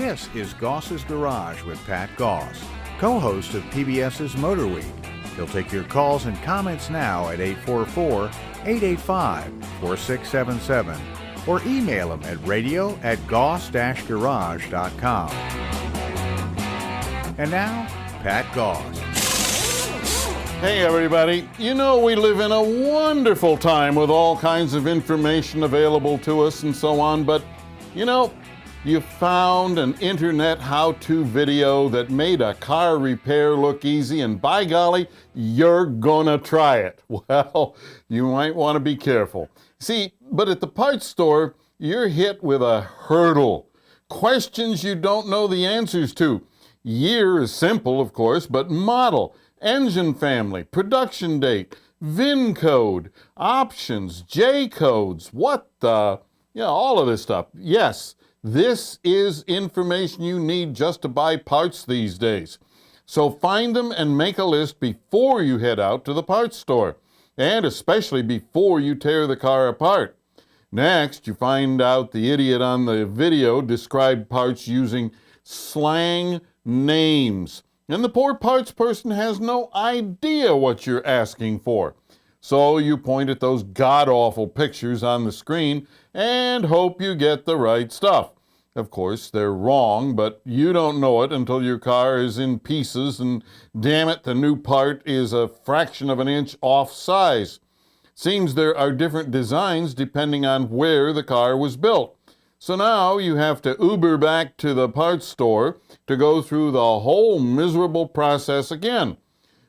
This is Goss's Garage with Pat Goss, co-host of PBS's Motor Week. He'll take your calls and comments now at 844-885-4677 or email him at radio@goss-garage.com. And now, Pat Goss. Hey everybody, you know we live in a wonderful time with all kinds of information available to us and so on, but you know, you found an internet how-to video that made a car repair look easy, and by golly, you're gonna try it. Well, you might want to be careful. See, but at the parts store, you're hit with a hurdle. Questions you don't know the answers to. Year is simple, of course, but model, engine family, production date, VIN code, options, J codes, what the, all of this stuff. Yes, this is information you need just to buy parts these days. So find them and make a list before you head out to the parts store, and especially before you tear the car apart. Next, you find out the idiot on the video described parts using slang names, and the poor parts person has no idea what you're asking for. So you point at those god-awful pictures on the screen and hope you get the right stuff. Of course, they're wrong, but you don't know it until your car is in pieces and, damn it, the new part is a fraction of an inch off size. Seems there are different designs depending on where the car was built. So now you have to Uber back to the parts store to go through the whole miserable process again.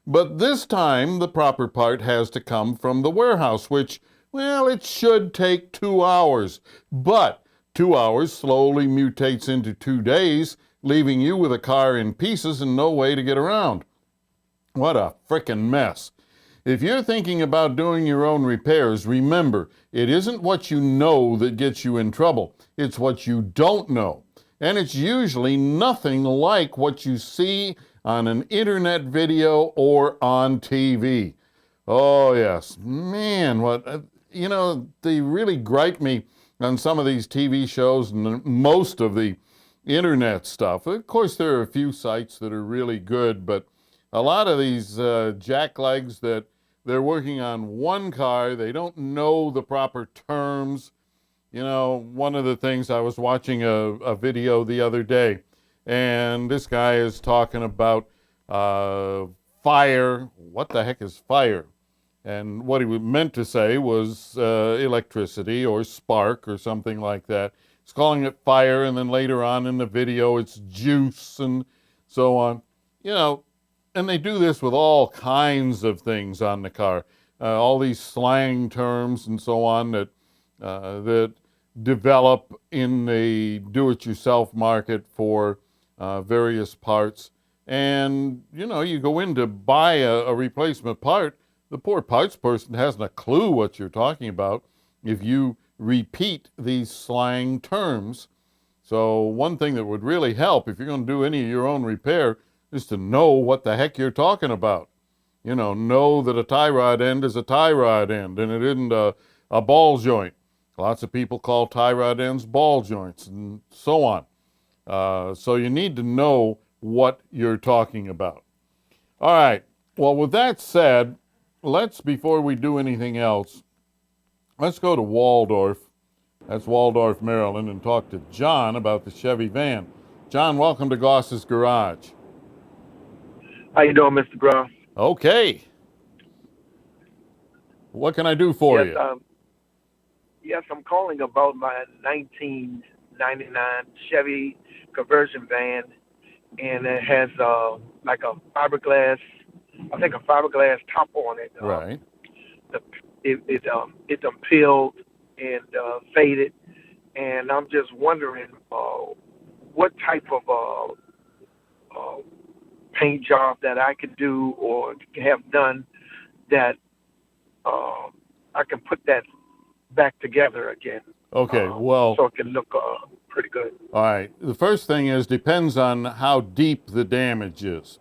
But this time, the proper part has to come from the warehouse, which, well, it should take 2 hours. But 2 hours slowly mutates into 2 days, leaving you with a car in pieces and no way to get around. What a frickin' mess. If you're thinking about doing your own repairs, remember, it isn't what you know that gets you in trouble. It's what you don't know. And it's usually nothing like what you see on an internet video or on TV. Oh, yes. Man, they really gripe me on some of these TV shows and most of the internet stuff. Of course, there are a few sites that are really good, but a lot of these jacklegs that they're working on one car, they don't know the proper terms. You know, one of the things, I was watching a video the other day, and this guy is talking about fire. What the heck is fire? And what he meant to say was electricity or spark or something like that. He's calling it fire, and then later on in the video it's juice and so on. And they do this with all kinds of things on the car. All these slang terms and so on that develop in the do-it-yourself market for various parts. And, you go in to buy a replacement part, the poor parts person hasn't a clue what you're talking about if you repeat these slang terms. So one thing that would really help if you're going to do any of your own repair is to know what the heck you're talking about. Know that a tie rod end is a tie rod end and it isn't a ball joint. Lots of people call tie rod ends ball joints and so on. So you need to know what you're talking about. All right. Well, with that said, before we do anything else, let's go to Waldorf. That's Waldorf, Maryland, and talk to John about the Chevy van. John, welcome to Goss's Garage. How you doing, Mr. Gross? Okay. What can I do for you? Yes, I'm calling about my 1999 Chevy conversion van, and it has like a fiberglass top on it. Right. It's peeled and faded, and I'm just wondering what type of paint job that I could do or have done that I can put that back together again. Okay, well, so it can look pretty good. All right. The first thing is depends on how deep the damage is.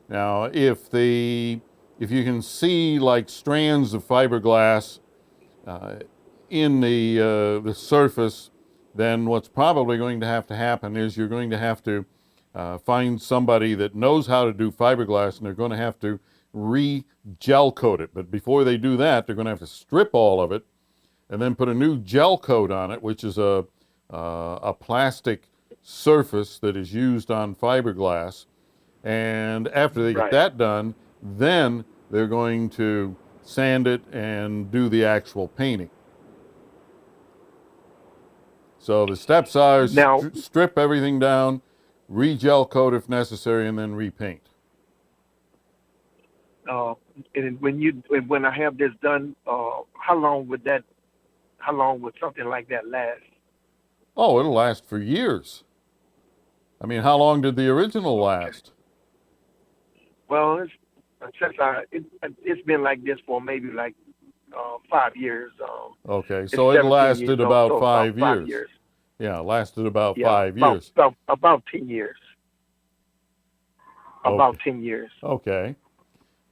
Now, if you can see like strands of fiberglass in the surface, then what's probably going to happen is you're going to have to find somebody that knows how to do fiberglass, and they're going to have to re-gel coat it. But before they do that, they're going to have to strip all of it and then put a new gel coat on it, which is a plastic surface that is used on fiberglass. And after they get Right. that done, then they're going to sand it and do the actual painting. So the steps are Now, strip everything down, re-gel coat if necessary, and then repaint. and when I have this done, how long would something like that last? Oh, it'll last for years. I mean, how long did the original Okay. last? Well, it's been like this for maybe like 5 years. Okay, It's so it 17 years, lasted about so about 5 5 years. years. Yeah, lasted about Yeah, 5 years. about 10 years. Okay. About 10 years. Okay.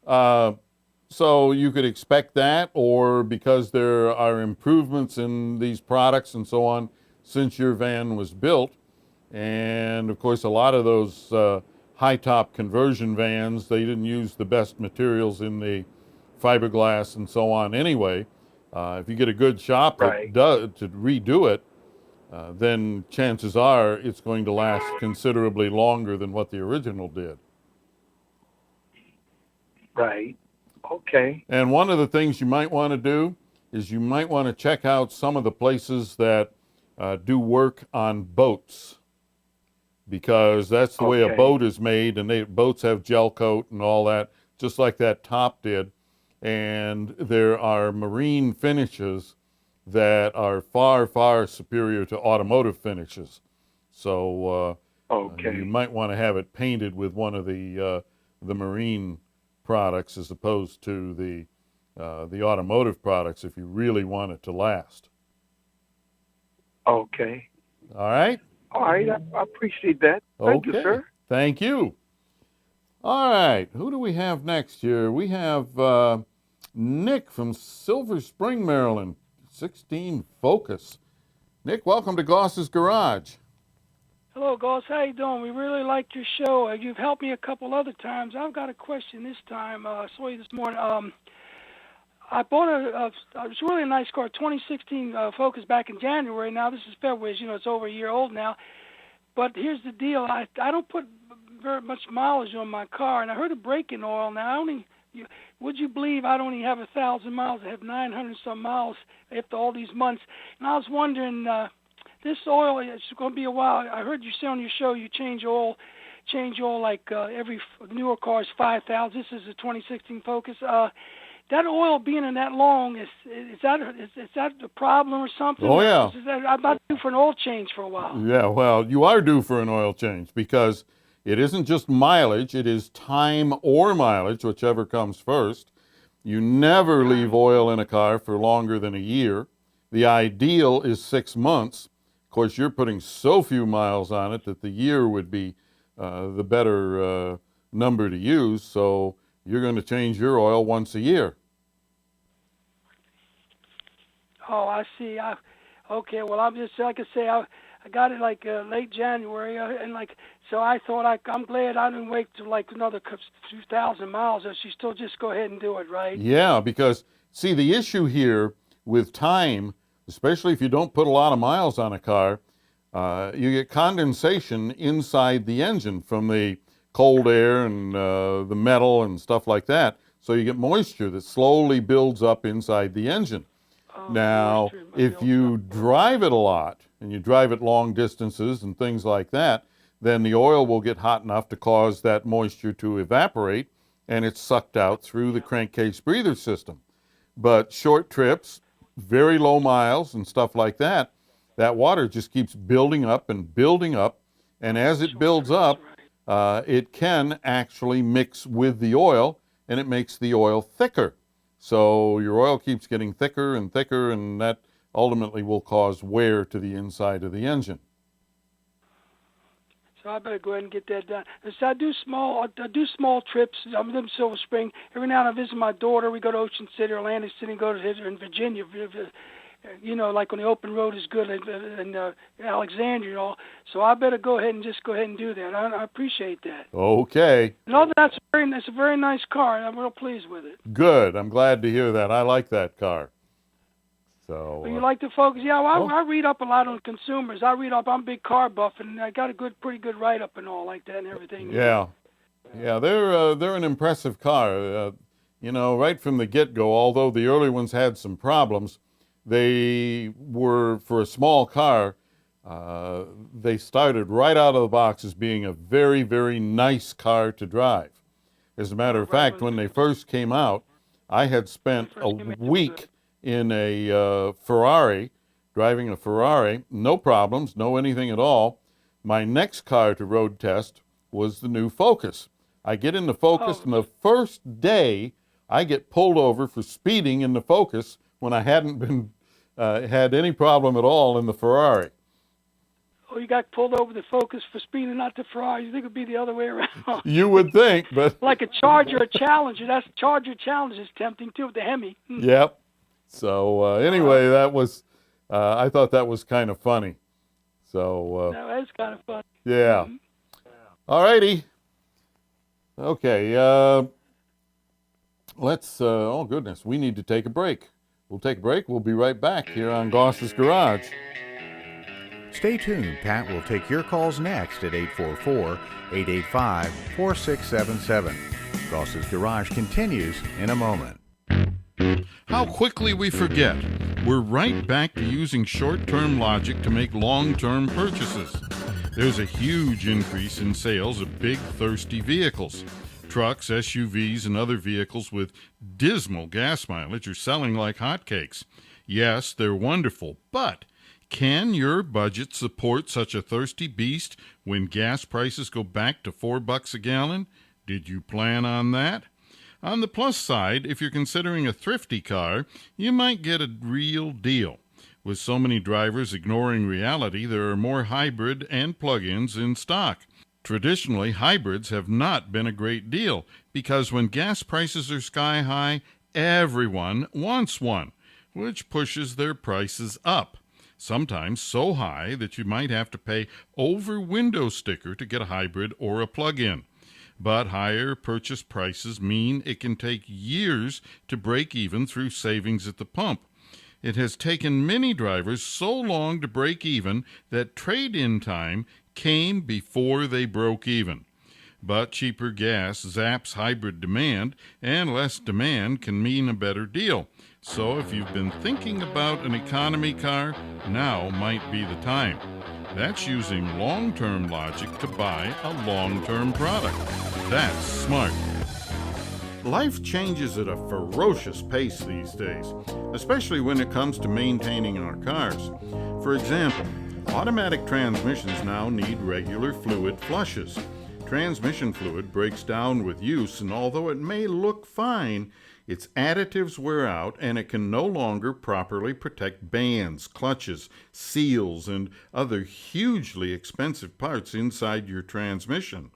Uh, so you could expect that, or because there are improvements in these products and so on since your van was built, and of course a lot of those high top conversion vans, they didn't use the best materials in the fiberglass and so on anyway. If you get a good shop that Right. does to redo it, then chances are it's going to last considerably longer than what the original did. Right. Okay. And one of the things you might want to do is you might want to check out some of the places that do work on boats, because that's the way a Okay. boat is made, and boats have gel coat and all that, just like that top did. And there are marine finishes that are far, far superior to automotive finishes. So you Okay. might want to have it painted with one of the marine products as opposed to the automotive products if you really want it to last. Okay. All right? All right. I appreciate that. Thank you, Okay. sir. Thank you. All right. Who do we have next here? We have Nick from Silver Spring, Maryland, 16 Focus. Nick, welcome to Goss's Garage. Hello, Goss. How you doing? We really liked your show. You've helped me a couple other times. I've got a question this time. I saw you this morning. I bought it's a really nice car, 2016 Focus back in January. Now this is February. You know, it's over a year old now. But here's the deal. I don't put very much mileage on my car, and I heard of braking oil. Now, would you believe I'd only have 1,000 miles? I have 900 some miles after all these months. And I was wondering, this oil, it's going to be a while. I heard you say on your show you change oil like every newer car is 5,000. This is a 2016 Focus. That oil being in that long, is that a problem or something? Oh, yeah. I'm not due for an oil change for a while. Yeah, well, you are due for an oil change because it isn't just mileage, it is time or mileage, whichever comes first. You never leave oil in a car for longer than a year. The ideal is 6 months. Of course, you're putting so few miles on it that the year would be the better number to use. So you're going to change your oil once a year. Oh, I see. Okay. Well, I'm just like I say, I got it like late January, and like so I thought I'm glad I didn't wait till like another 2,000 miles. I should still just go ahead and do it, right? Yeah, because see, the issue here with time, especially if you don't put a lot of miles on a car, you get condensation inside the engine from the cold air and the metal and stuff like that. So you get moisture that slowly builds up inside the engine. Now, Moisture if you drive it a lot and you drive it long distances and things like that, then the oil will get hot enough to cause that moisture to evaporate, and it's sucked out through the crankcase breather system. But short trips, very low miles and stuff like that, that water just keeps building up and building up, and as it builds up, it can actually mix with the oil, and it makes the oil thicker. So your oil keeps getting thicker and thicker, and that ultimately will cause wear to the inside of the engine. So I better go ahead and get that done. So I do small trips. I'm in Silver Spring. Every now and then I visit my daughter. We go to Ocean City, Atlantic City, go to her in Virginia. like on the open road is good in Alexandria and all. So I better go ahead and do that. I appreciate that. Okay. No, that's a very nice car, and I'm real pleased with it. Good. I'm glad to hear that. I like that car. So. Well, you like to focus? Yeah, well, I read up a lot on consumers. I'm a big car buff, and I got a pretty good write-up and all like that and everything. Yeah. Yeah, they're an impressive car. Right from the get-go, although the early ones had some problems, they were, for a small car, they started right out of the box as being a very, very nice car to drive. As a matter of fact, when they first came out, I had spent a week in a Ferrari, driving a Ferrari, no problems, no anything at all. My next car to road test was the new Focus. I get in the Focus, and the first day I get pulled over for speeding in the Focus when I hadn't been had any problem at all in the Ferrari. Oh, you got pulled over the Focus for speeding, not the Ferrari. You think it would be the other way around? You would think, but like a Charger, a Challenger. That's Charger Challenger is tempting too with the Hemi. Yep. So anyway, that was I thought that was kind of funny. So that is kind of fun. Yeah. Mm-hmm. All righty. Okay. Let's. Oh goodness, we need to take a break. We'll take a break. We'll be right back here on Goss's Garage. Stay tuned. Pat will take your calls next at 844-885-4677. Goss's Garage continues in a moment. How quickly we forget. We're right back to using short-term logic to make long-term purchases. There's a huge increase in sales of big, thirsty vehicles. Trucks, SUVs, and other vehicles with dismal gas mileage are selling like hotcakes. Yes, they're wonderful, but can your budget support such a thirsty beast when gas prices go back to $4 a gallon? Did you plan on that? On the plus side, if you're considering a thrifty car, you might get a real deal. With so many drivers ignoring reality, there are more hybrid and plug-ins in stock. Traditionally, hybrids have not been a great deal because when gas prices are sky high, everyone wants one, which pushes their prices up. Sometimes so high that you might have to pay over window sticker to get a hybrid or a plug-in. But higher purchase prices mean it can take years to break even through savings at the pump. It has taken many drivers so long to break even that trade-in time came before they broke even. But cheaper gas zaps hybrid demand, and less demand can mean a better deal. So if you've been thinking about an economy car, now might be the time. That's using long-term logic to buy a long-term product. That's smart. Life changes at a ferocious pace these days, especially when it comes to maintaining our cars. For example, automatic transmissions now need regular fluid flushes. Transmission fluid breaks down with use, and although it may look fine, its additives wear out and it can no longer properly protect bands, clutches, seals, and other hugely expensive parts inside your transmission.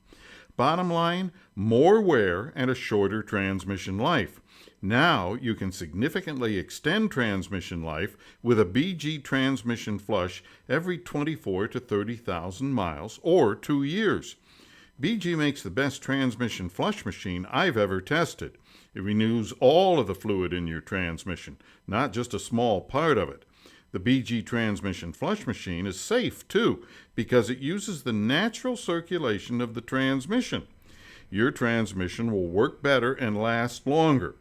Bottom line, more wear and a shorter transmission life. Now you can significantly extend transmission life with a BG transmission flush every 24 to 30,000 miles or 2 years. BG makes the best transmission flush machine I've ever tested. It renews all of the fluid in your transmission, not just a small part of it. The BG transmission flush machine is safe, too, because it uses the natural circulation of the transmission. Your transmission will work better and last longer.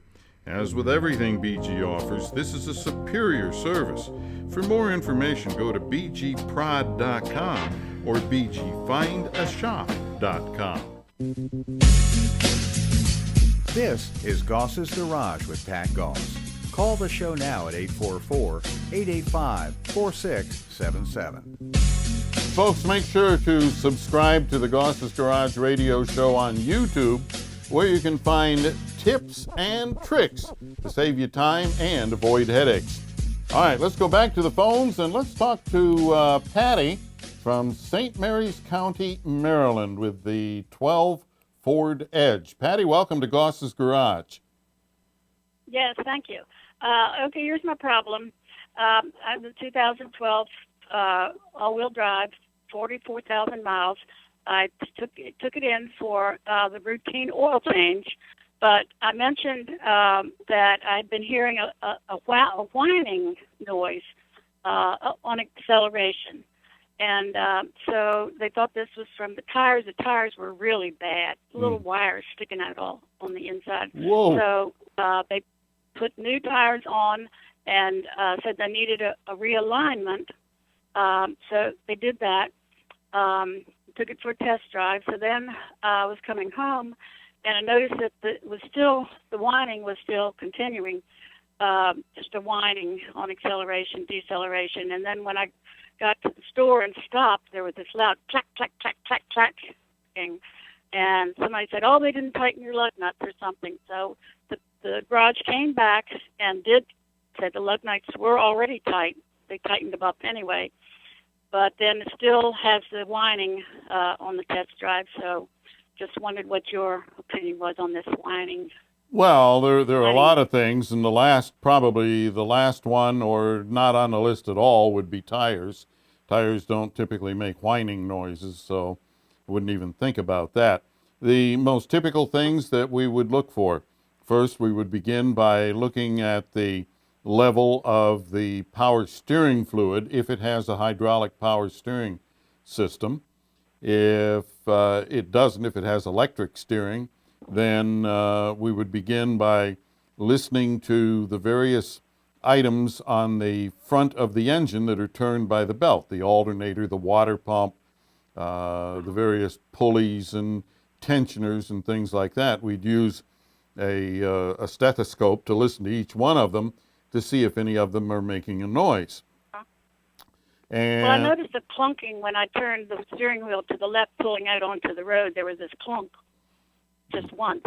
As with everything BG offers, this is a superior service. For more information, go to bgprod.com or bgfindashop.com. This is Goss's Garage with Pat Goss. Call the show now at 844-885-4677. Folks, make sure to subscribe to the Goss's Garage radio show on YouTube, where you can find tips and tricks to save you time and avoid headaches. All right, let's go back to the phones and let's talk to Patty from St. Mary's County, Maryland, with the 12 Ford Edge. Patty, welcome to Goss's Garage. Yes, thank you. Okay, here's my problem. The 2012 all-wheel drive, 44,000 miles. I took it in for the routine oil change, but I mentioned that I'd been hearing a whining noise on acceleration. And so they thought this was from the tires. The tires were really bad, little wires sticking out all on the inside. Whoa. So they put new tires on and said they needed a realignment. So they did that, took it for a test drive. So then I was coming home, and I noticed that the whining was still continuing, just a whining on acceleration, deceleration. And then when I got to the store and stopped, there was this loud clack, clack, clack, clack, clacking. And somebody said, oh, they didn't tighten your lug nuts or something. So the garage came back and said the lug nuts were already tight. They tightened them up anyway. But then it still has the whining on the test drive. So just wondered what your opinion was on this whining. Well, there are a lot of things, and probably the last one, or not on the list at all, would be tires. Tires don't typically make whining noises, so I wouldn't even think about that. The most typical things that we would look for: first, we would begin by looking at the level of the power steering fluid, if it has a hydraulic power steering system. If it doesn't, if it has electric steering, then we would begin by listening to the various items on the front of the engine that are turned by the belt, the alternator, the water pump, the various pulleys and tensioners and things like that. We'd use a stethoscope to listen to each one of them to see if any of them are making a noise. And well, I noticed a clunking when I turned the steering wheel to the left, pulling out onto the road. There was this clunk just once,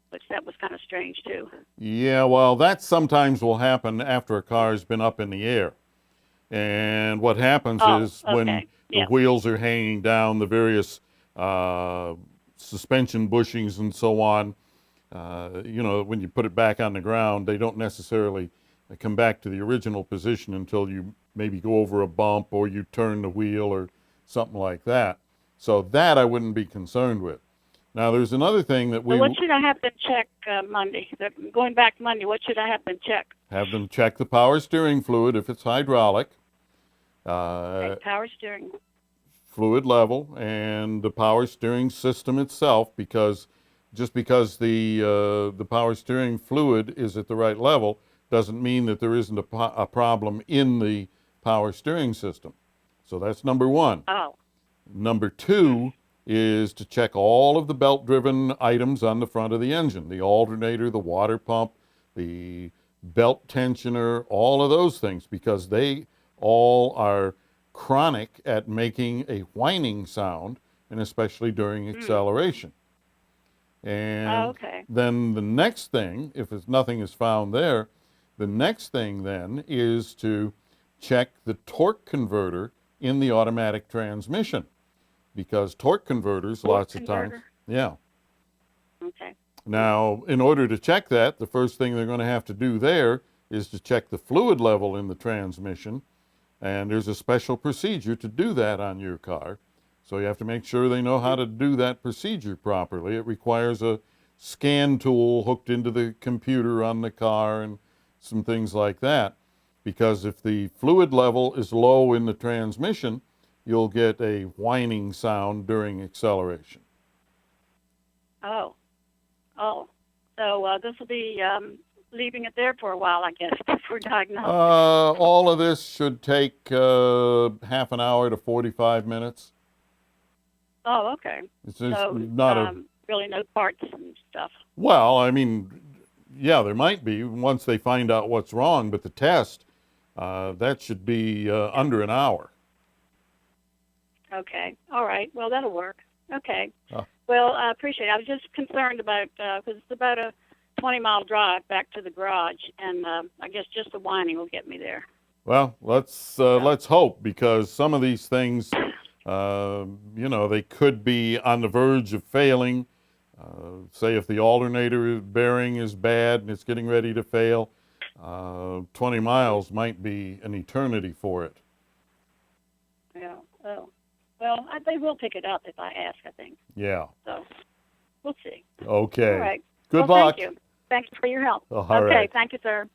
which that was kind of strange too. Yeah, well, that sometimes will happen after a car's been up in the air. And what happens is when the wheels are hanging down, the various suspension bushings and so on, when you put it back on the ground, they don't necessarily come back to the original position until you maybe go over a bump or you turn the wheel or something like that. So that I wouldn't be concerned with. Now, there's another thing that what should I have them check Monday? Going back Monday, what should I have them check? Have them check the power steering fluid if it's hydraulic. Power steering fluid level and the power steering system itself, because just because the power steering fluid is at the right level doesn't mean that there isn't a problem in the power steering system. So that's number one. Oh. Number two is to check all of the belt-driven items on the front of the engine, the alternator, the water pump, the belt tensioner, all of those things, because they all are chronic at making a whining sound, and especially during acceleration. And then the next thing, if nothing is found there, the next thing then is to check the torque converter in the automatic transmission, because torque converters lots of times. Yeah. Okay. Now, in order to check that, the first thing they're going to have to do there is to check the fluid level in the transmission, and there's a special procedure to do that on your car. So you have to make sure they know how to do that procedure properly. It requires a scan tool hooked into the computer on the car and some things like that, because if the fluid level is low in the transmission, you'll get a whining sound during acceleration. Oh. So this will be leaving it there for a while, I guess, for diagnosis. All of this should take half an hour to 45 minutes. Oh, okay. It's just so not really no parts and stuff. Well, I mean, yeah, there might be once they find out what's wrong, but the test, that should be under an hour. Okay. All right. Well, that'll work. Okay. Well, I appreciate it. I was just concerned about, because it's about a 20-mile drive back to the garage, and I guess just the whining will get me there. Well, let's hope, because some of these things, they could be on the verge of failing. Say if the alternator bearing is bad and it's getting ready to fail, 20 miles might be an eternity for it. Yeah. Oh. Well, they will pick it up if I ask, I think. Yeah. So we'll see. Okay. All right. Good well, luck. Thank you. Thank you for your help. All okay. right. Thank you, sir.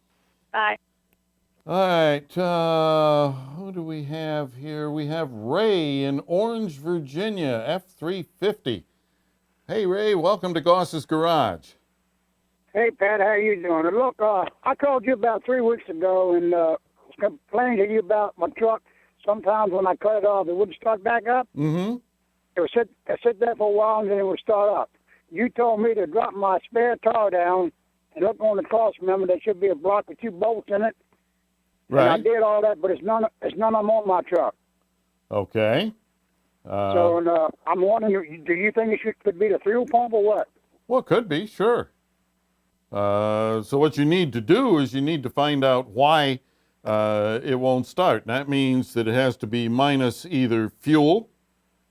Bye. All right. Who do we have here? We have Ray in Orange, Virginia, F350. Hey, Ray, welcome to Goss's Garage. Hey, Pat, how you doing? Look, I called you about 3 weeks ago and complained to you about my truck. Sometimes when I cut it off, it wouldn't start back up. Mm-hmm. It would sit there for a while, and then it would start up. You told me to drop my spare tire down and look on the cross. Remember, there should be a block with 2 bolts in it. Right. And I did all that, but it's none of them on my truck. Okay. So I'm wondering, do you think it could be the fuel pump or what? Well, it could be, sure. So what you need to do is you need to find out why it won't start. And that means that it has to be minus either fuel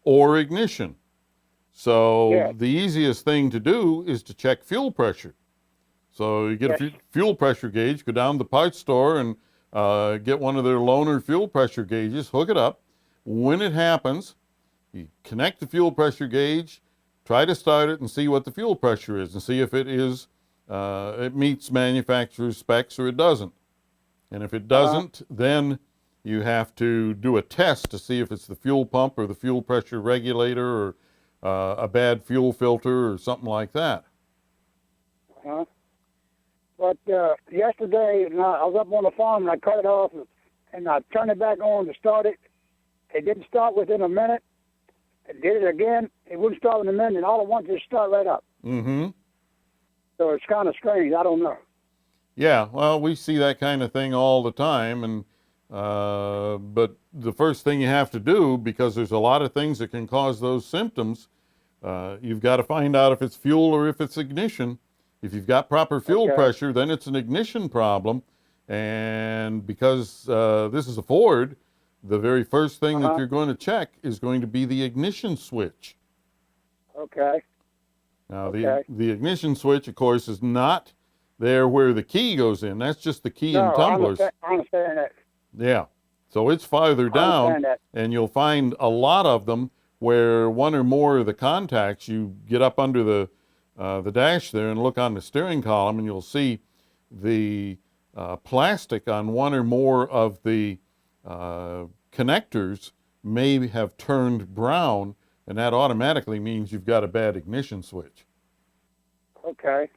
or ignition. So Yeah. the easiest thing to do is to check fuel pressure. So you get a fuel pressure gauge, go down to the parts store and get one of their loaner fuel pressure gauges, hook it up. When it happens, you connect the fuel pressure gauge, try to start it and see what the fuel pressure is and see if it is it meets manufacturer's specs or it doesn't. And if it doesn't, then you have to do a test to see if it's the fuel pump or the fuel pressure regulator or a bad fuel filter or something like that. But yesterday, I was up on the farm and I cut it off and I turned it back on to start it. It didn't start within a minute. It did it again. It wouldn't start in a minute, and all at once it started right up. Mm-hmm. So it's kind of strange. I don't know. Yeah, well, we see that kind of thing all the time, and but the first thing you have to do, because there's a lot of things that can cause those symptoms, you've got to find out if it's fuel or if it's ignition. If you've got proper fuel pressure, then it's an ignition problem, and because this is a Ford, the very first thing that you're going to check is going to be the ignition switch. Okay. Now, the ignition switch, of course, is not there where the key goes in. That's just the key and tumblers. I understand that. Yeah. So it's farther down, and you'll find a lot of them where one or more of the contacts, you get up under the dash there and look on the steering column, and you'll see the plastic on one or more of the connectors may have turned brown, and that automatically means you've got a bad ignition switch. Okay.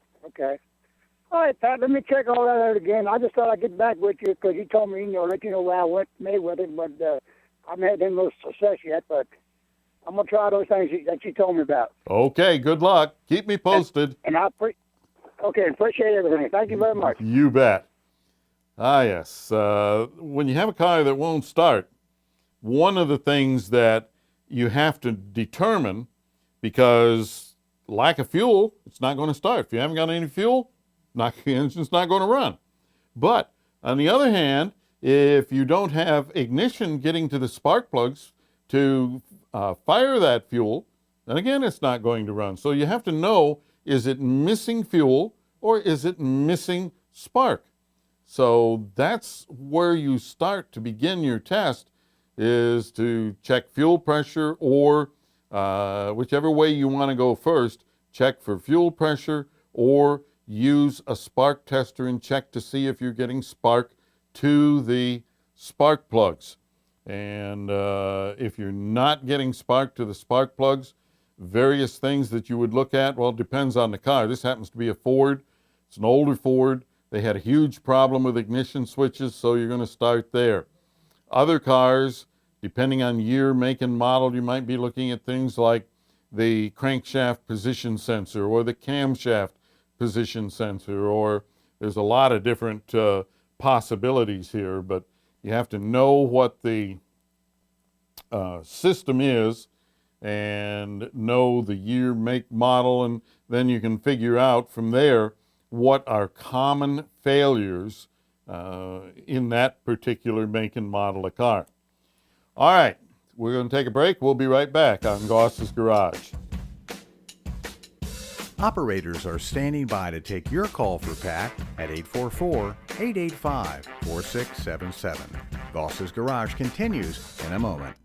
All right, Pat, let me check all that out again. I just thought I'd get back with you because you told me, let you know where I made with it, but I haven't had any success yet, but I'm going to try those things that you told me about. Okay, good luck. Keep me posted. And appreciate everything. Thank you very much. You bet. Ah, yes. When you have a car that won't start, one of the things that you have to determine, because lack of fuel, it's not going to start. If you haven't got any fuel, the engine's not going to run. But on the other hand, if you don't have ignition getting to the spark plugs to fire that fuel, then again, it's not going to run. So you have to know, is it missing fuel or is it missing spark? So that's where you start to begin your test, is to check fuel pressure, or whichever way you want to go first, check for fuel pressure or use a spark tester and check to see if you're getting spark to the spark plugs. And if you're not getting spark to the spark plugs, various things that you would look at, well, it depends on the car. This happens to be a Ford. It's an older Ford. They had a huge problem with ignition switches, so you're going to start there. Other cars, depending on year, make, and model, you might be looking at things like the crankshaft position sensor or the camshaft position sensor, or there's a lot of different possibilities here, but you have to know what the system is and know the year, make, model, and then you can figure out from there what are common failures in that particular make and model of car. All right, we're going to take a break. We'll be right back on Goss's Garage. Operators are standing by to take your call for Pat at 885-4677. Goss's Garage continues in a moment.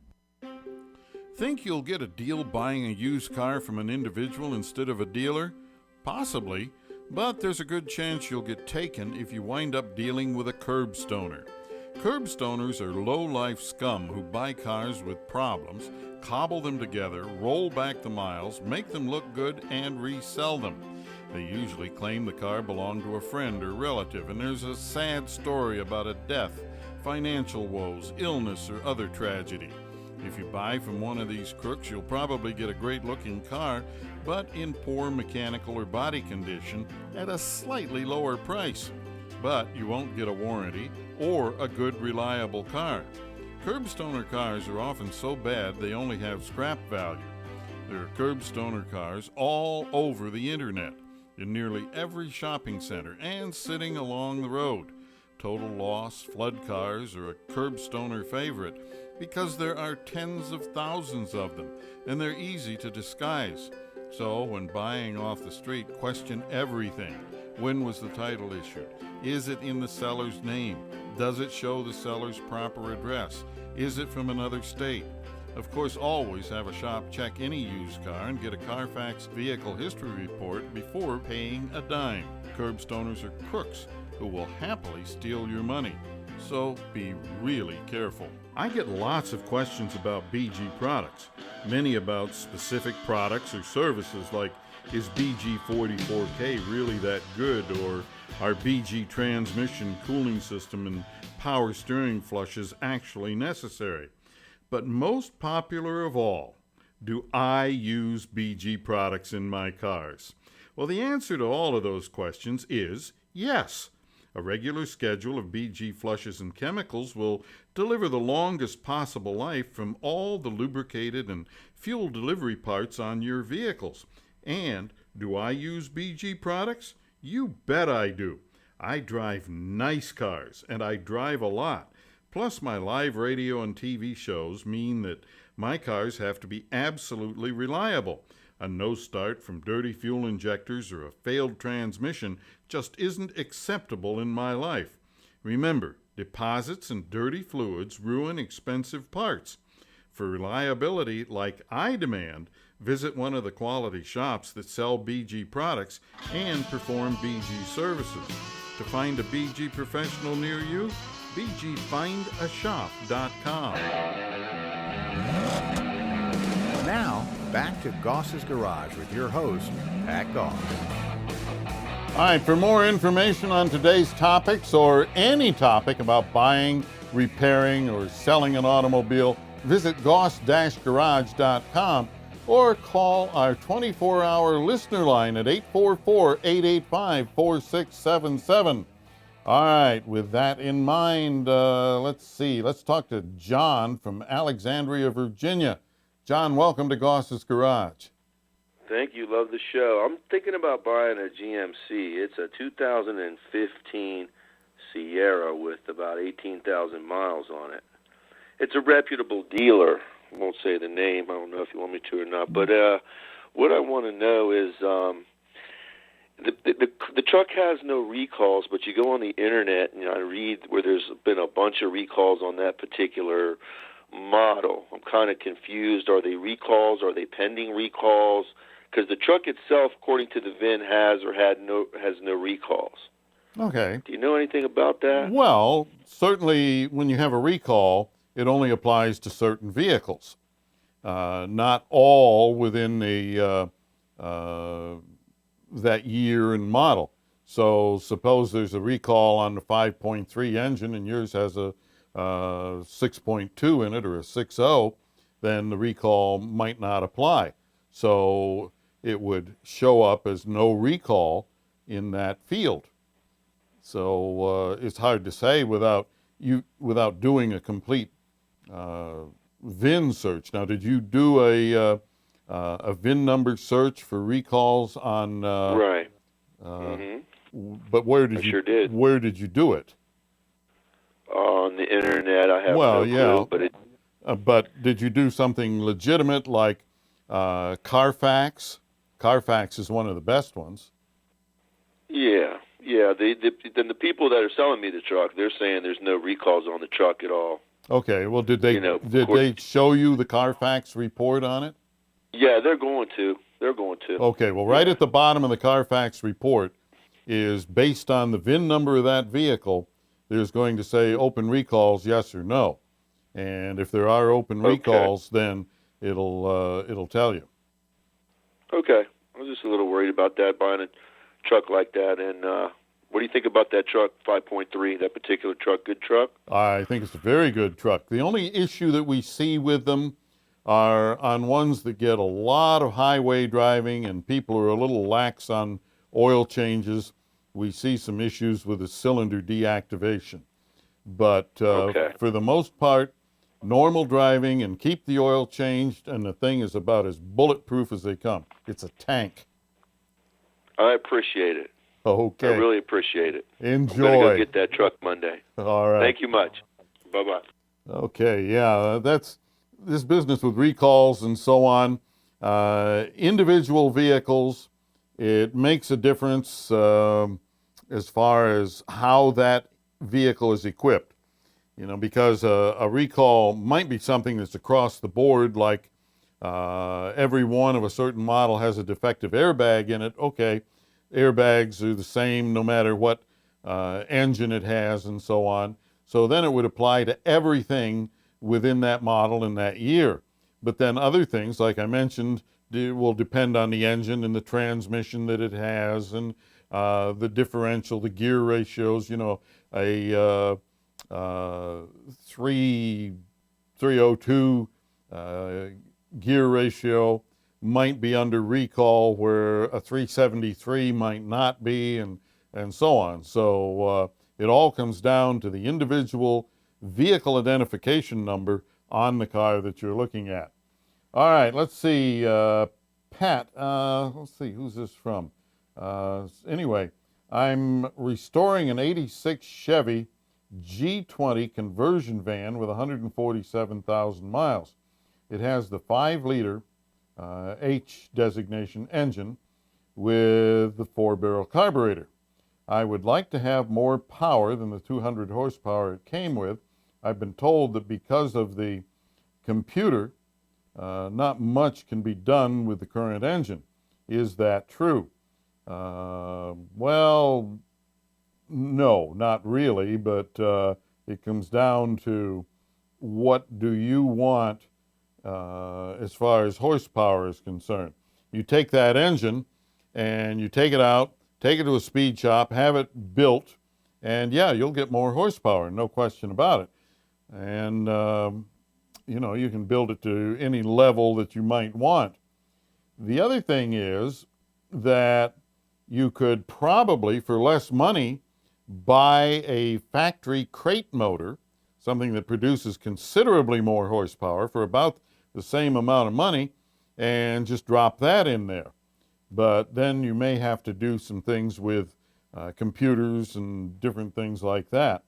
Think you'll get a deal buying a used car from an individual instead of a dealer? Possibly, but there's a good chance you'll get taken if you wind up dealing with a curbstoner. Curbstoners are low-life scum who buy cars with problems, cobble them together, roll back the miles, make them look good, and resell them. They usually claim the car belonged to a friend or relative, and there's a sad story about a death, financial woes, illness, or other tragedy. If you buy from one of these crooks, you'll probably get a great-looking car, but in poor mechanical or body condition at a slightly lower price. But you won't get a warranty or a good, reliable car. Curbstoner cars are often so bad they only have scrap value. There are curbstoner cars all over the internet, in nearly every shopping center and sitting along the road. Total loss, flood cars are a curbstoner favorite because there are tens of thousands of them and they're easy to disguise. So when buying off the street, question everything. When was the title issued? Is it in the seller's name? Does it show the seller's proper address? Is it from another state? Of course, always have a shop check any used car and get a Carfax vehicle history report before paying a dime. Curbstoners are crooks who will happily steal your money. So be really careful. I get lots of questions about BG products, many about specific products or services like, is BG44K really that good, or are BG transmission, cooling system, and power steering flushes actually necessary? But most popular of all, do I use BG products in my cars? Well, the answer to all of those questions is yes. A regular schedule of BG flushes and chemicals will deliver the longest possible life from all the lubricated and fuel delivery parts on your vehicles. And do I use BG products? You bet I do. I drive nice cars, and I drive a lot. Plus, my live radio and TV shows mean that my cars have to be absolutely reliable. A no start from dirty fuel injectors or a failed transmission just isn't acceptable in my life. Remember, deposits and dirty fluids ruin expensive parts. For reliability like I demand, visit one of the quality shops that sell BG products and perform BG services. To find a BG professional near you, bgfindashop.com. Now, back to Goss's Garage with your host, Pat Goss. All right, for more information on today's topics or any topic about buying, repairing, or selling an automobile, visit goss-garage.com or call our 24-hour listener line at 844-885-4677. All right, with that in mind, let's talk to John from Alexandria, Virginia. John, welcome to Goss's Garage. Thank you. Love the show. I'm thinking about buying a GMC. It's a 2015 Sierra with about 18,000 miles on it. It's a reputable dealer. I won't say the name. I don't know if you want me to or not. But what I want to know is the truck has no recalls, but you go on the internet and I read where there's been a bunch of recalls on that particular model. I'm kind of confused. Are they recalls? Are they pending recalls? Because the truck itself, according to the VIN, has no recalls. Okay. Do you know anything about that? Well, certainly when you have a recall, it only applies to certain vehicles, not all within that year and model. So suppose there's a recall on the 5.3 engine and yours has a 6.2 in it or a 6.0, then the recall might not apply. So it would show up as no recall in that field. So it's hard to say without doing a complete VIN search. Now, did you do a VIN number search for recalls on? Right. But where did you? Sure did. Where did you do it? On the internet. I have no clue, but it. But did you do something legitimate like Carfax? Carfax is one of the best ones. Yeah. Yeah, then the people that are selling me the truck, they're saying there's no recalls on the truck at all. Okay. Well, did they of course, they show you the Carfax report on it? Yeah, they're going to. They're going to. Okay. Well, right at the bottom of the Carfax report is based on the VIN number of that vehicle. There's going to say open recalls, yes or no. And if there are open recalls, then it'll tell you. Okay. I was just a little worried about that, buying a truck like that. And what do you think about that truck, 5.3, that particular truck? Good truck? I think it's a very good truck. The only issue that we see with them are on ones that get a lot of highway driving and people are a little lax on oil changes. We see some issues with the cylinder deactivation. But for the most part, normal driving and keep the oil changed, and the thing is about as bulletproof as they come. It's a tank. I appreciate it. Okay. I really appreciate it. Enjoy. I'm going to go get that truck Monday. All right. Thank you much. Bye-bye. Okay, yeah, that's this business with recalls and so on. Individual vehicles, it makes a difference as far as how that vehicle is equipped. You know, because a recall might be something that's across the board, like every one of a certain model has a defective airbag in it. Okay, airbags are the same no matter what engine it has and so on. So then it would apply to everything within that model in that year. But then other things, like I mentioned, will depend on the engine and the transmission that it has and the differential, the gear ratios. You know, a 302 gear ratio might be under recall where a 373 might not be, and so on. So it all comes down to the individual vehicle identification number on the car that you're looking at. All right, let's see. Pat, let's see, who's this from? Anyway, I'm restoring an 86 Chevy G20 conversion van with 147,000 miles. It has the 5-liter H designation engine with the 4-barrel carburetor. I would like to have more power than the 200 horsepower it came with. I've been told that because of the computer, not much can be done with the current engine. Is that true? Well, no, not really, but it comes down to what do you want as far as horsepower is concerned. You take that engine and you take it out, take it to a speed shop, have it built, and yeah, you'll get more horsepower, no question about it. And, you know, you can build it to any level that you might want. The other thing is that you could probably, for less money, buy a factory crate motor, something that produces considerably more horsepower for about the same amount of money, and just drop that in there. But then you may have to do some things with computers and different things like that.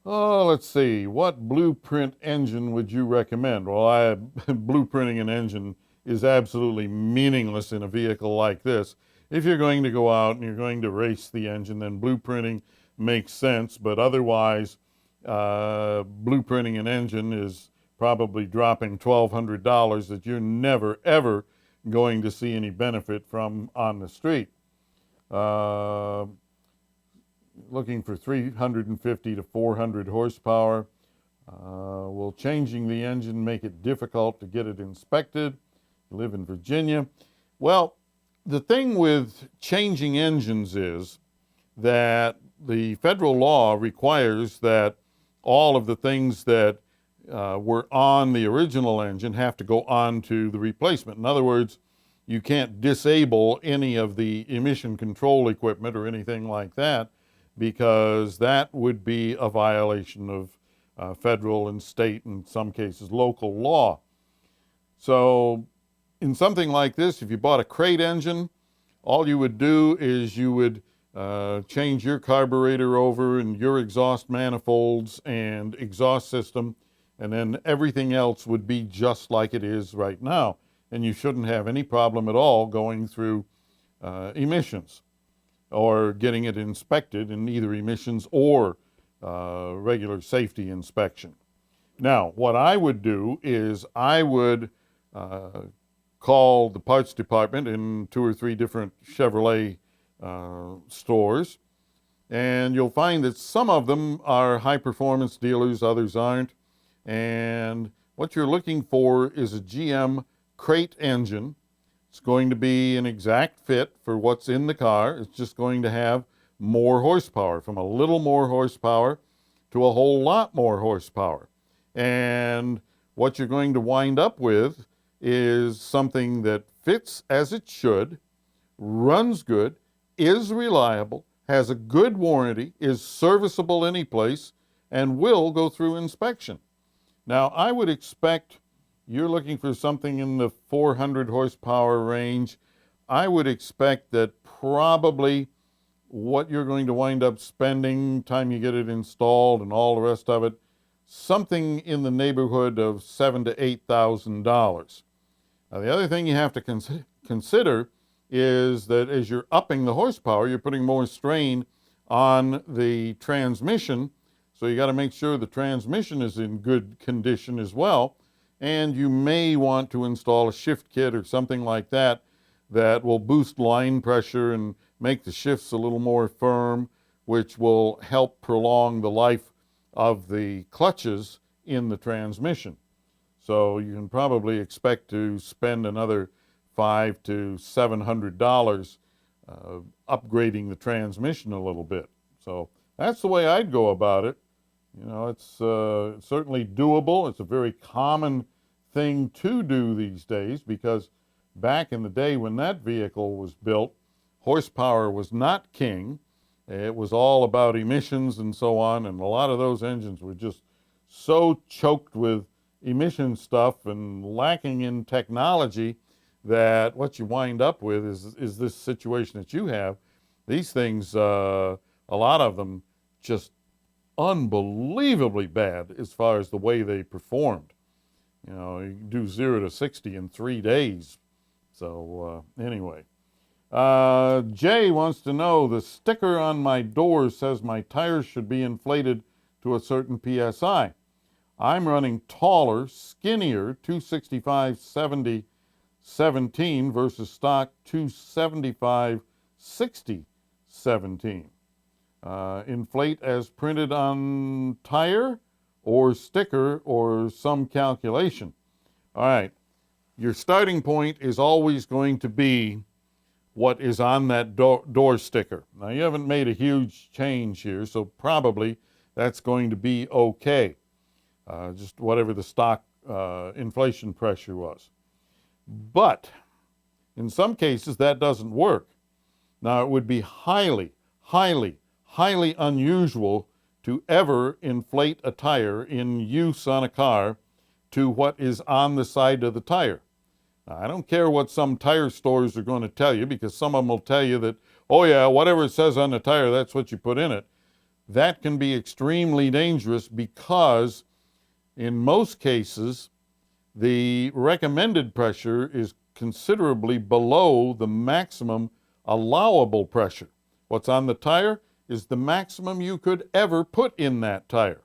Let's see. What blueprint engine would you recommend? Well, blueprinting an engine is absolutely meaningless in a vehicle like this. If you're going to go out and you're going to race the engine, then blueprinting makes sense. But otherwise, blueprinting an engine is probably dropping $1,200 that you're never, ever going to see any benefit from on the street. Looking for 350 to 400 horsepower. Will changing the engine make it difficult to get it inspected? You live in Virginia. Well, the thing with changing engines is that the federal law requires that all of the things that were on the original engine have to go on to the replacement. In other words, you can't disable any of the emission control equipment or anything like that, because that would be a violation of federal and state, and in some cases local law. So in something like this, if you bought a crate engine, all you would do is you would change your carburetor over and your exhaust manifolds and exhaust system, and then everything else would be just like it is right now. And you shouldn't have any problem at all going through emissions, or getting it inspected in either emissions or regular safety inspection. Now, what I would do is I would call the parts department in 2 or 3 different Chevrolet stores, and you'll find that some of them are high-performance dealers, others aren't. And what you're looking for is a GM crate engine. It's going to be an exact fit for what's in the car. It's just going to have more horsepower, from a little more horsepower to a whole lot more horsepower. And what you're going to wind up with is something that fits as it should, runs good, is reliable, has a good warranty, is serviceable any place, and will go through inspection. Now, I would expect you're looking for something in the 400 horsepower range. I would expect that probably what you're going to wind up spending, time you get it installed and all the rest of it, something in the neighborhood of $7,000 to $8,000. Now, the other thing you have to consider is that as you're upping the horsepower, you're putting more strain on the transmission. So you got to make sure the transmission is in good condition as well. And you may want to install a shift kit or something like that that will boost line pressure and make the shifts a little more firm, which will help prolong the life of the clutches in the transmission. So you can probably expect to spend another $500 to $700 upgrading the transmission a little bit. So that's the way I'd go about it. You know, it's certainly doable. It's a very common thing to do these days, because back in the day when that vehicle was built, horsepower was not king. It was all about emissions and so on, and a lot of those engines were just so choked with emission stuff and lacking in technology that what you wind up with is this situation that you have. These things, a lot of them, just unbelievably bad as far as the way they performed. You know, you can do 0 to 60 in 3 days. So anyway, Jay wants to know, the sticker on my door says my tires should be inflated to a certain PSI. I'm running taller, skinnier, 265/70 17 versus stock 275/60 17. Inflate as printed on tire or sticker or some calculation. All right, your starting point is always going to be what is on that door sticker. Now, you haven't made a huge change here, so probably that's going to be okay. Just whatever the stock inflation pressure was. But in some cases, that doesn't work. Now, it would be highly, highly, highly unusual to ever inflate a tire in use on a car to what is on the side of the tire. Now, I don't care what some tire stores are going to tell you, because some of them will tell you that, oh yeah, whatever it says on the tire, that's what you put in it. That can be extremely dangerous, because in most cases, the recommended pressure is considerably below the maximum allowable pressure. What's on the tire is the maximum you could ever put in that tire.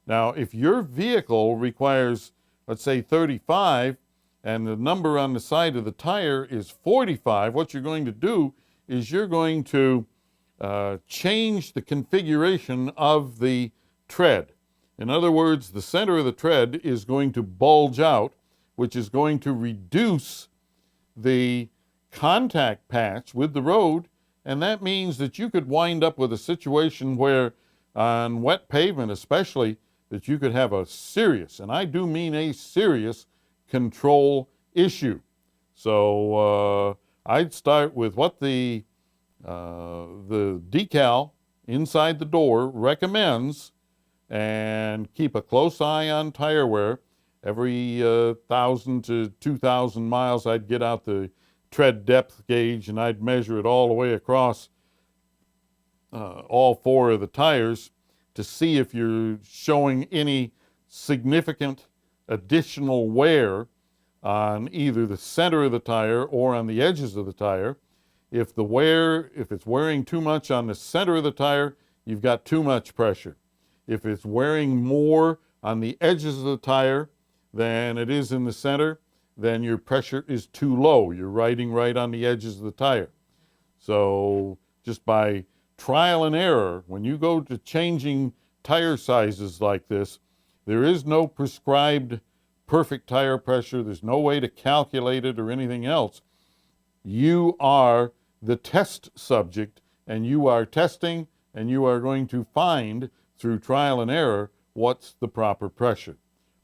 Now, if your vehicle requires, let's say, 35, and the number on the side of the tire is 45, what you're going to do is you're going to change the configuration of the tread. In other words, the center of the tread is going to bulge out, which is going to reduce the contact patch with the road, and that means that you could wind up with a situation where, on wet pavement especially, that you could have a serious, and I do mean a serious, control issue. So I'd start with what the decal inside the door recommends, and keep a close eye on tire wear. Every 1,000 to 2,000 miles, I'd get out the tread depth gauge and I'd measure it all the way across all 4 of the tires to see if you're showing any significant additional wear on either the center of the tire or on the edges of the tire. If it's wearing too much on the center of the tire, you've got too much pressure. If it's wearing more on the edges of the tire than it is in the center, then your pressure is too low. You're riding right on the edges of the tire. So just by trial and error, when you go to changing tire sizes like this, there is no prescribed perfect tire pressure. There's no way to calculate it or anything else. You are the test subject, and you are testing, and you are going to find through trial and error what's the proper pressure.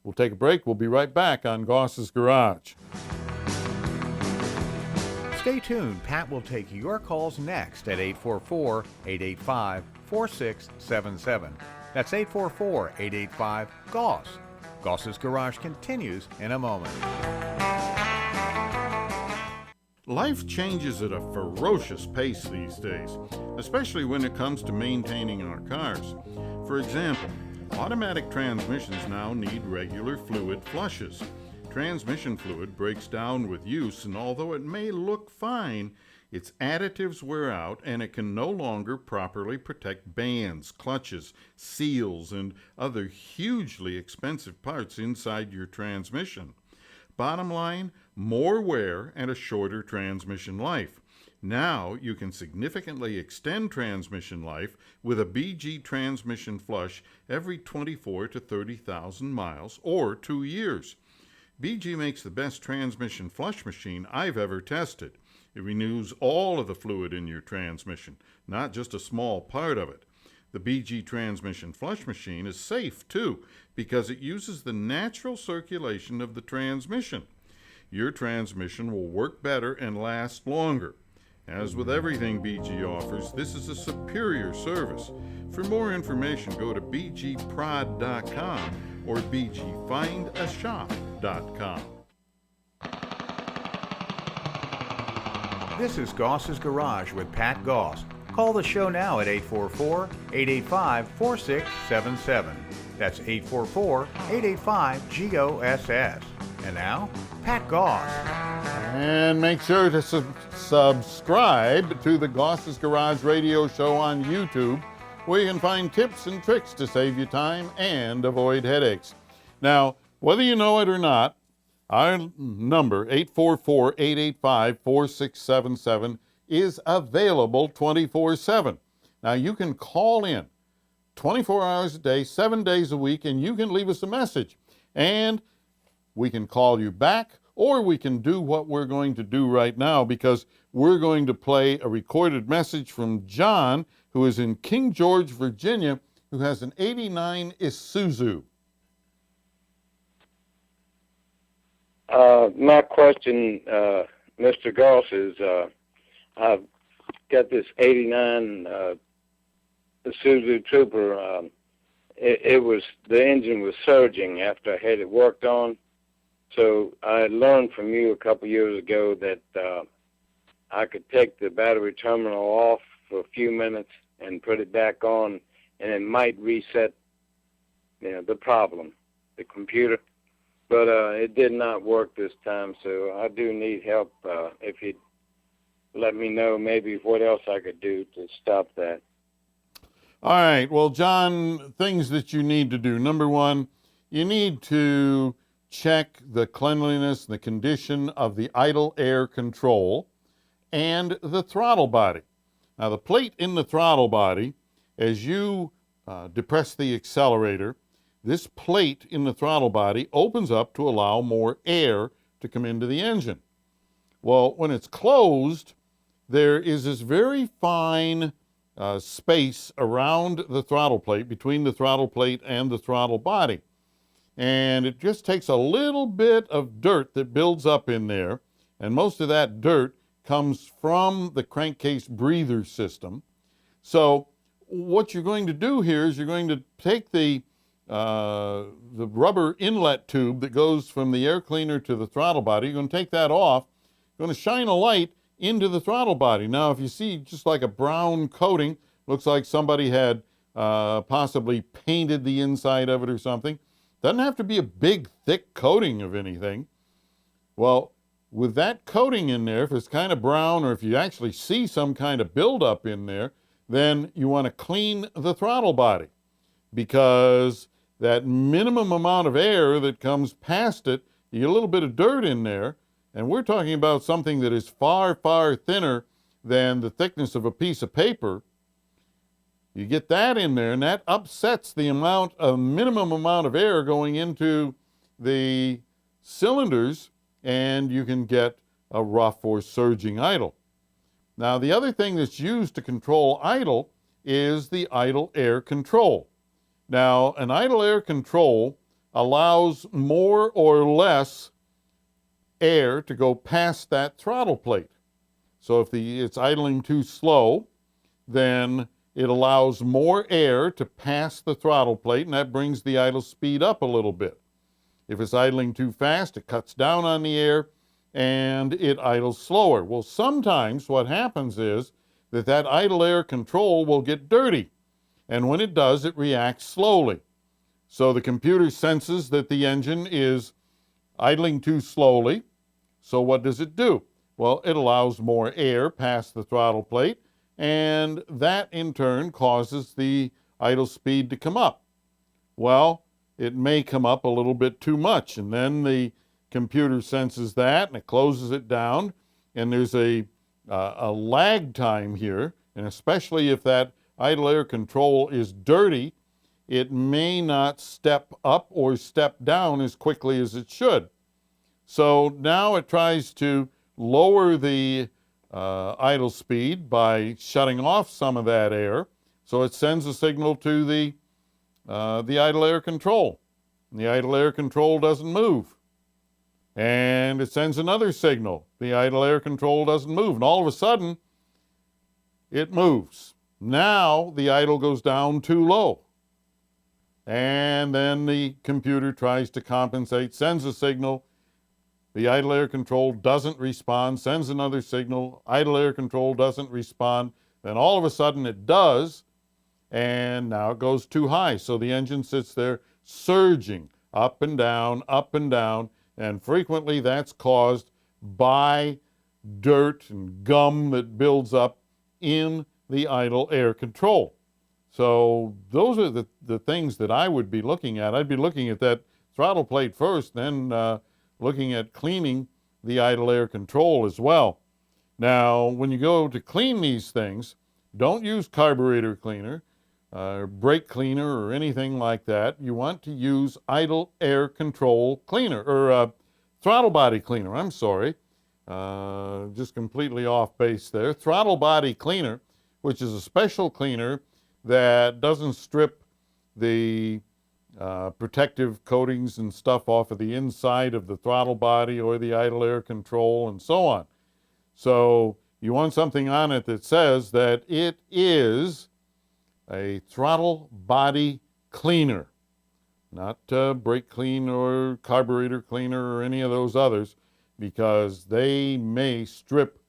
We'll take a break. We'll be right back on Goss's Garage. Stay tuned. Pat will take your calls next at 844-885-4677. That's 844-885-GOSS. Goss's Garage continues in a moment. Life changes at a ferocious pace these days, especially when it comes to maintaining our cars. For example, automatic transmissions now need regular fluid flushes. Transmission fluid breaks down with use, and although it may look fine, its additives wear out and it can no longer properly protect bands, clutches, seals, and other hugely expensive parts inside your transmission. Bottom line, more wear and a shorter transmission life. Now you can significantly extend transmission life with a BG transmission flush every 24 to 30,000 miles or 2 years. BG makes the best transmission flush machine I've ever tested. It renews all of the fluid in your transmission, not just a small part of it. The BG transmission flush machine is safe, too, because it uses the natural circulation of the transmission. Your transmission will work better and last longer. As with everything BG offers, this is a superior service. For more information, go to bgprod.com or bgfindashop.com. This is Goss's Garage with Pat Goss. Call the show now at 844-885-4677. That's 844-885-GOSS. And now, Pat Goss. And make sure to subscribe to the Goss's Garage radio show on YouTube, where you can find tips and tricks to save you time and avoid headaches. Now, whether you know it or not, our number, 844-885-4677, is available 24/7. Now, you can call in 24 hours a day, 7 days a week, and you can leave us a message. And we can call you back, or we can do what we're going to do right now, because we're going to play a recorded message from John, who is in King George, Virginia, who has an '89 Isuzu. My question, Mr. Goss, is I've got this '89 Isuzu Trooper. The engine was surging after I had it worked on. So I learned from you a couple years ago that I could take the battery terminal off for a few minutes and put it back on, and it might reset, the problem, the computer. But it did not work this time, so I do need help. If you'd let me know maybe what else I could do to stop that. All right. Well, John, things that you need to do. Number one, you need to check the cleanliness and the condition of the idle air control and the throttle body. Now, the plate in the throttle body, as you depress the accelerator, this plate in the throttle body opens up to allow more air to come into the engine. Well, when it's closed, there is this very fine space around the throttle plate, between the throttle plate and the throttle body. And it just takes a little bit of dirt that builds up in there, and most of that dirt comes from the crankcase breather system. So what you're going to do here is you're going to take the rubber inlet tube that goes from the air cleaner to the throttle body. You're going to take that off. You're going to shine a light into the throttle body. Now, if you see just like a brown coating, looks like somebody had possibly painted the inside of it or something. Doesn't have to be a big, thick coating of anything. Well, with that coating in there, if it's kind of brown or if you actually see some kind of buildup in there, then you want to clean the throttle body, because that minimum amount of air that comes past it, you get a little bit of dirt in there, and we're talking about something that is far, far thinner than the thickness of a piece of paper. You get that in there, and that upsets the minimum amount of air going into the cylinders, and you can get a rough or surging idle. Now, the other thing that's used to control idle is the idle air control. Now, an idle air control allows more or less air to go past that throttle plate. So if it's idling too slow, then it allows more air to pass the throttle plate, and that brings the idle speed up a little bit. If it's idling too fast, it cuts down on the air, and it idles slower. Well, sometimes what happens is that idle air control will get dirty, and when it does, it reacts slowly. So the computer senses that the engine is idling too slowly, so what does it do? Well, it allows more air past the throttle plate, and that in turn causes the idle speed to come up. Well, it may come up a little bit too much, and then the computer senses that, and it closes it down, and there's a lag time here, and especially if that idle air control is dirty, it may not step up or step down as quickly as it should. So now it tries to lower the idle speed by shutting off some of that air. So it sends a signal to the idle air control. And the idle air control doesn't move. And it sends another signal. The idle air control doesn't move. And all of a sudden, it moves. Now the idle goes down too low. And then the computer tries to compensate, sends a signal. The idle air control doesn't respond, sends another signal. Idle air control doesn't respond. Then all of a sudden it does, and now it goes too high. So the engine sits there surging up and down, and frequently that's caused by dirt and gum that builds up in the idle air control. So those are the things that I would be looking at. I'd be looking at that throttle plate first, then looking at cleaning the idle air control as well. Now, when you go to clean these things, don't use carburetor cleaner, brake cleaner, or anything like that. You want to use idle air control cleaner, or throttle body cleaner, I'm sorry. Just completely off base there. Throttle body cleaner, which is a special cleaner that doesn't strip the protective coatings and stuff off of the inside of the throttle body or the idle air control and so on. So you want something on it that says that it is a throttle body cleaner, not brake clean or carburetor cleaner or any of those others, because they may strip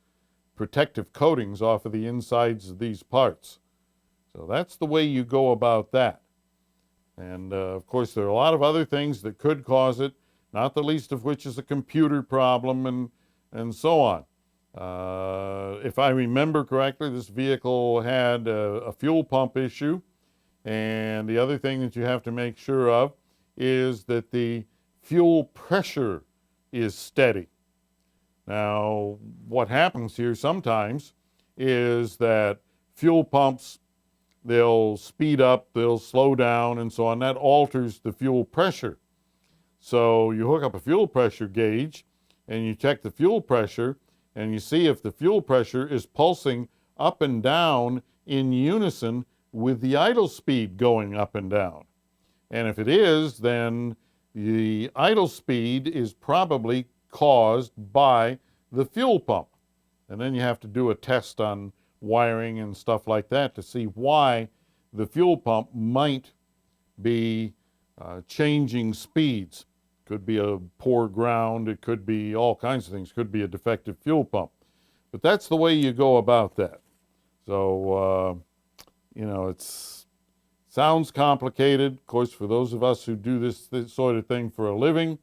protective coatings off of the insides of these parts. So that's the way you go about that. And of course, there are a lot of other things that could cause it, not the least of which is a computer problem and so on. If I remember correctly, this vehicle had a fuel pump issue. And the other thing that you have to make sure of is that the fuel pressure is steady. Now, what happens here sometimes is that fuel pumps, they'll speed up, they'll slow down, and so on. That alters the fuel pressure. So you hook up a fuel pressure gauge, and you check the fuel pressure, and you see if the fuel pressure is pulsing up and down in unison with the idle speed going up and down. And if it is, then the idle speed is probably caused by the fuel pump. And then you have to do a test on wiring and stuff like that to see why the fuel pump might be changing speeds. Could be a poor ground, it could be all kinds of things, could be a defective fuel pump. But that's the way you go about that. So, it sounds complicated. Of course, for those of us who do this sort of thing for a living,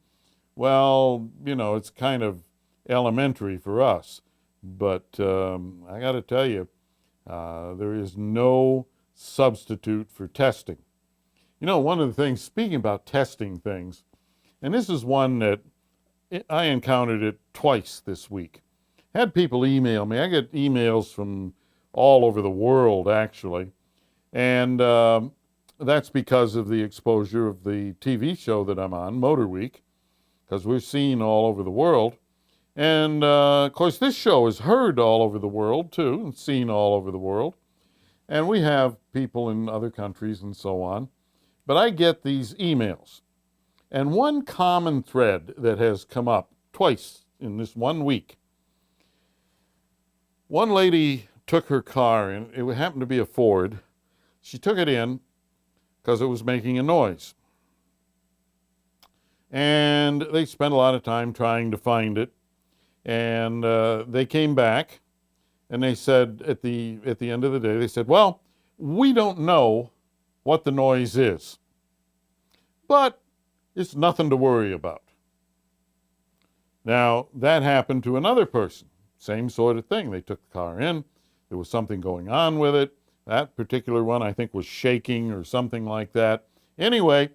well, it's kind of elementary for us. But I got to tell you, there is no substitute for testing. You know, one of the things, speaking about testing things, and this is one that I encountered it twice this week. Had people email me. I get emails from all over the world, actually. And that's because of the exposure of the TV show that I'm on, Motor Week, because we're seen all over the world. And, of course, this show is heard all over the world, too, and seen all over the world. And we have people in other countries and so on. But I get these emails. And one common thread that has come up twice in this 1 week. One lady took her car, and it happened to be a Ford. She took it in because it was making a noise. And they spent a lot of time trying to find it. And they came back, and they said at the end of the day, they said, well, we don't know what the noise is, but it's nothing to worry about. Now, that happened to another person. Same sort of thing. They took the car in. There was something going on with it. That particular one, I think, was shaking or something like that. Anyway,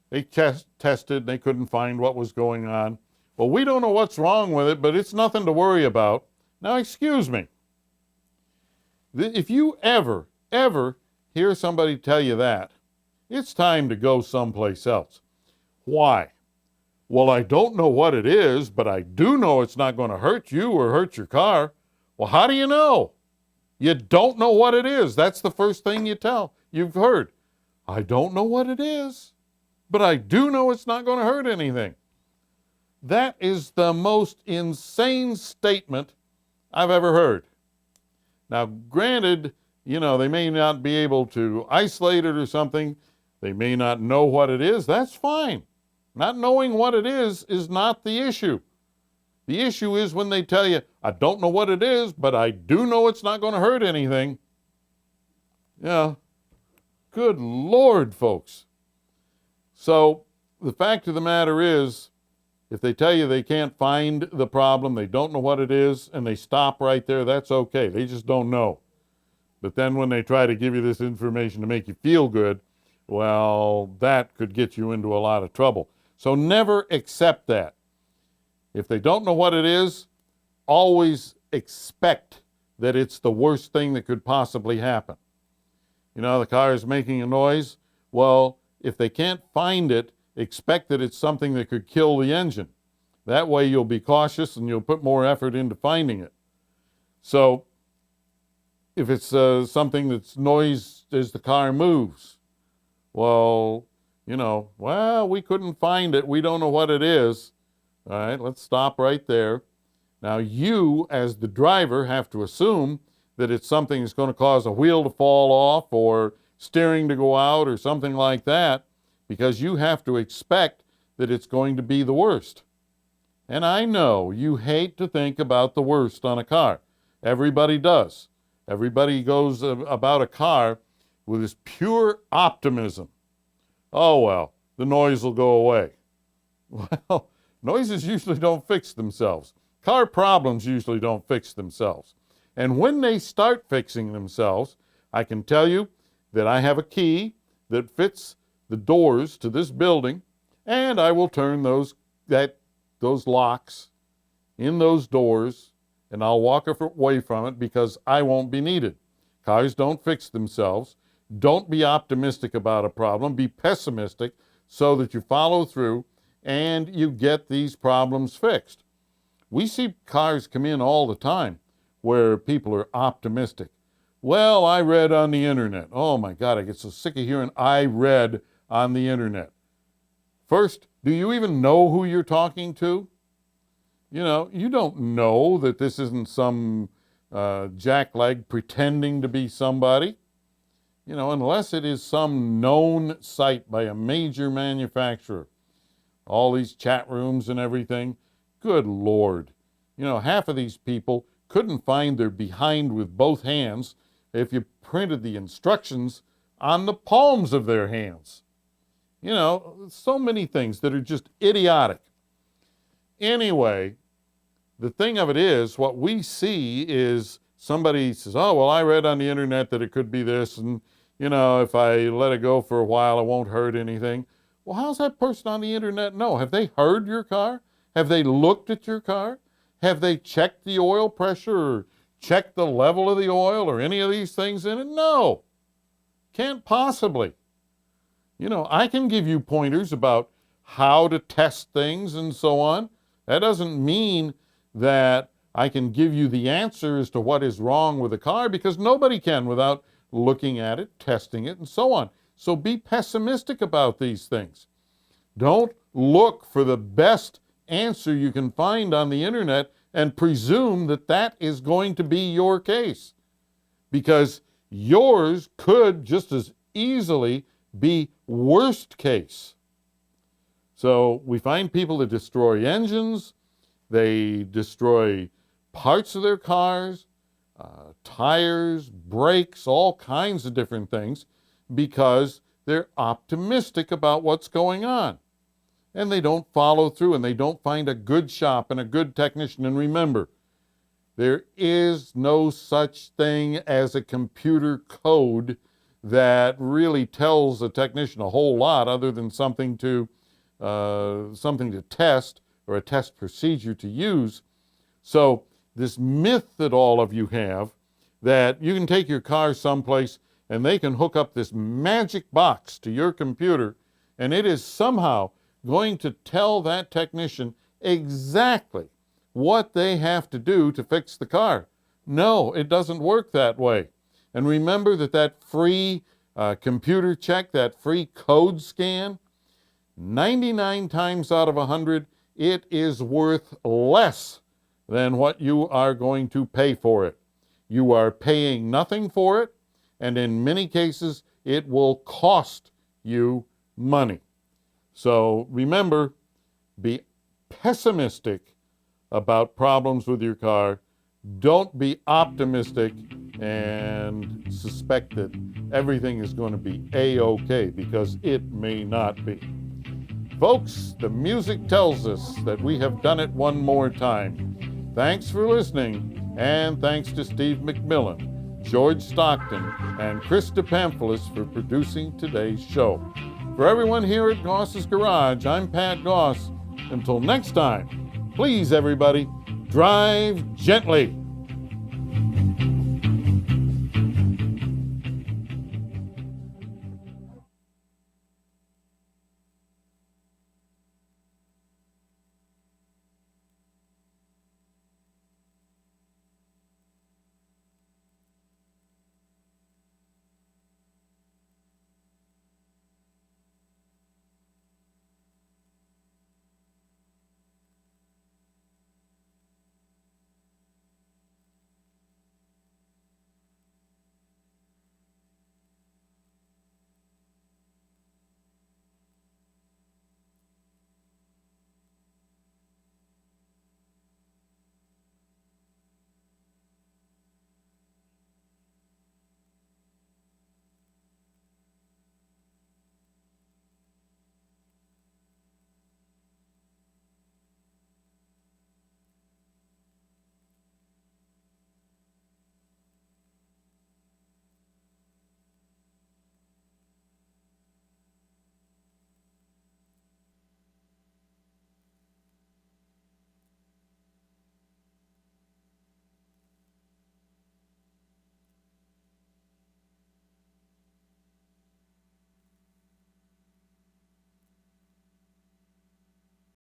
they tested. They couldn't find what was going on. Well, we don't know what's wrong with it, but it's nothing to worry about. Now, excuse me. If you ever hear somebody tell you that, it's time to go someplace else. Why? Well, I don't know what it is, but I do know it's not going to hurt you or hurt your car. Well, how do you know? You don't know what it is. That's the first thing you've heard. I don't know what it is, but I do know it's not going to hurt anything. That is the most insane statement I've ever heard. Now, granted, they may not be able to isolate it or something. They may not know what it is. That's fine. Not knowing what it is not the issue. The issue is when they tell you, I don't know what it is, but I do know it's not going to hurt anything. Yeah. Good Lord, folks. So the fact of the matter is, if they tell you they can't find the problem, they don't know what it is, and they stop right there, that's okay. They just don't know. But then when they try to give you this information to make you feel good, well, that could get you into a lot of trouble. So never accept that. If they don't know what it is, always expect that it's the worst thing that could possibly happen. The car is making a noise. Well, if they can't find it, expect that it's something that could kill the engine. That way you'll be cautious and you'll put more effort into finding it. So if it's something that's noise as the car moves, well, we couldn't find it. We don't know what it is. All right, let's stop right there. Now you, as the driver, have to assume that it's something that's going to cause a wheel to fall off or steering to go out or something like that, because you have to expect that it's going to be the worst. And I know you hate to think about the worst on a car. Everybody does. Everybody goes about a car with this pure optimism. Oh, well, the noise will go away. Well, noises usually don't fix themselves. Car problems usually don't fix themselves. And when they start fixing themselves, I can tell you that I have a key that fits the doors to this building, and I will turn those locks in those doors, and I'll walk away from it because I won't be needed. Cars don't fix themselves. Don't be optimistic about a problem. Be pessimistic so that you follow through and you get these problems fixed. We see cars come in all the time where people are optimistic. Well, I read on the internet. Oh my God, I get so sick of hearing I read on the internet. First, do you even know who you're talking to? You don't know that this isn't some jackleg pretending to be somebody. Unless it is some known site by a major manufacturer. All these chat rooms and everything. Good Lord. Half of these people couldn't find their behind with both hands if you printed the instructions on the palms of their hands. So many things that are just idiotic. Anyway, the thing of it is, what we see is somebody says, oh, well, I read on the internet that it could be this, and, you know, if I let it go for a while, it won't hurt anything. Well, how's that person on the internet know? Have they heard your car? Have they looked at your car? Have they checked the oil pressure or checked the level of the oil or any of these things in it? No. Can't possibly. You know, I can give you pointers about how to test things and so on. That doesn't mean that I can give you the answer as to what is wrong with a car, because nobody can without looking at it, testing it, and so on. So be pessimistic about these things. Don't look for the best answer you can find on the internet and presume that that is going to be your case, because yours could just as easily be worst case. So we find people that destroy engines, they destroy parts of their cars, tires, brakes, all kinds of different things, because they're optimistic about what's going on. And they don't follow through, and they don't find a good shop and a good technician. And remember, there is no such thing as a computer code that really tells a technician a whole lot other than something to test or a test procedure to use. So this myth that all of you have, that you can take your car someplace and they can hook up this magic box to your computer and it is somehow going to tell that technician exactly what they have to do to fix the car. No, it doesn't work that way. And remember that free computer check, that free code scan, 99 times out of 100, it is worth less than what you are going to pay for it. You are paying nothing for it, and in many cases, it will cost you money. So remember, be pessimistic about problems with your car. Don't be optimistic and suspect that everything is going to be A-okay, because it may not be. Folks, the music tells us that we have done it one more time. Thanks for listening, and thanks to Steve McMillan, George Stockton, and Chris DePamphilis for producing today's show. For everyone here at Goss's Garage, I'm Pat Goss. Until next time, please, everybody, drive gently.